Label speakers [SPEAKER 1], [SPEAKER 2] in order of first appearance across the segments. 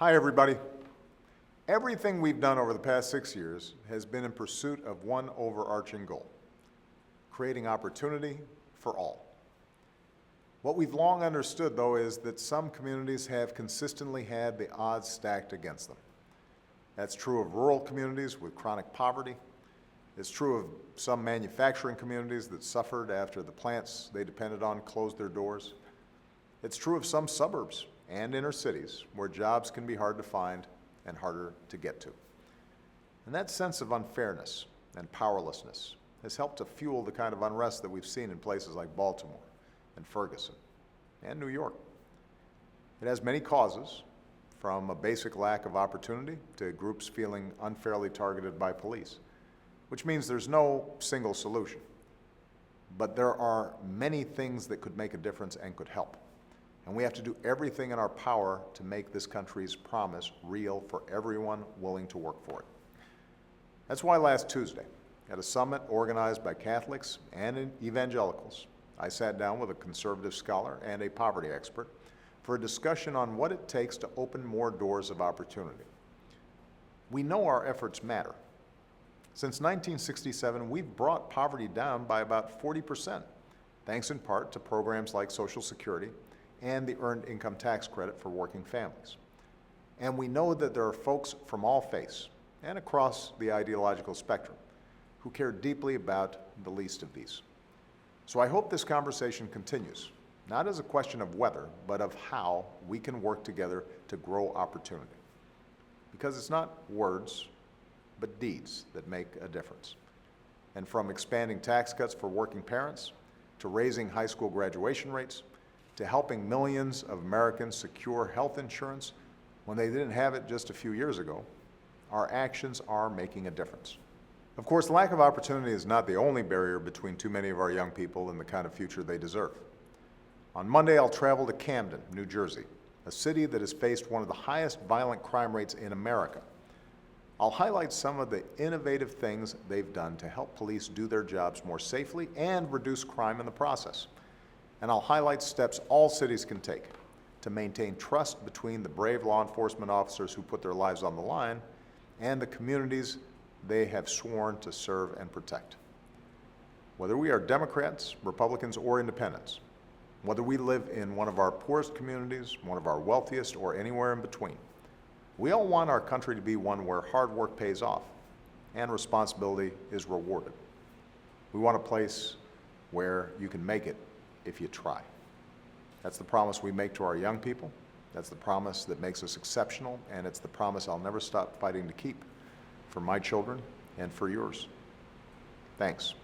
[SPEAKER 1] Hi, everybody. Everything we've done over the past 6 years has been in pursuit of one overarching goal: creating opportunity for all. What we've long understood, though, is that some communities have consistently had the odds stacked against them. That's true of rural communities with chronic poverty. It's true of some manufacturing communities that suffered after the plants they depended on closed their doors. It's true of some suburbs and inner cities where jobs can be hard to find and harder to get to. And that sense of unfairness and powerlessness has helped to fuel the kind of unrest that we've seen in places like Baltimore and Ferguson and New York. It has many causes, from a basic lack of opportunity to groups feeling unfairly targeted by police, which means there's no single solution. But there are many things that could make a difference and could help. And we have to do everything in our power to make this country's promise real for everyone willing to work for it. That's why last Tuesday, at a summit organized by Catholics and evangelicals, I sat down with a conservative scholar and a poverty expert for a discussion on what it takes to open more doors of opportunity. We know our efforts matter. Since 1967, we've brought poverty down by about 40%, thanks in part to programs like Social Security and the Earned Income Tax Credit for working families. And we know that there are folks from all faiths and across the ideological spectrum who care deeply about the least of these. So I hope this conversation continues, not as a question of whether, but of how we can work together to grow opportunity. Because it's not words, but deeds that make a difference. And from expanding tax cuts for working parents, to raising high school graduation rates, to helping millions of Americans secure health insurance when they didn't have it just a few years ago, our actions are making a difference. Of course, lack of opportunity is not the only barrier between too many of our young people and the kind of future they deserve. On Monday, I'll travel to Camden, New Jersey, a city that has faced one of the highest violent crime rates in America. I'll highlight some of the innovative things they've done to help police do their jobs more safely and reduce crime in the process. And I'll highlight steps all cities can take to maintain trust between the brave law enforcement officers who put their lives on the line and the communities they have sworn to serve and protect. Whether we are Democrats, Republicans, or Independents, whether we live in one of our poorest communities, one of our wealthiest, or anywhere in between, we all want our country to be one where hard work pays off and responsibility is rewarded. We want a place where you can make it if you try. That's the promise we make to our young people. That's the promise that makes us exceptional, and it's the promise I'll never stop fighting to keep for my children and for yours. Thanks,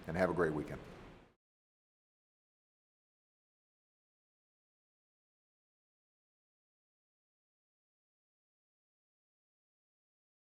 [SPEAKER 1] and have a great weekend.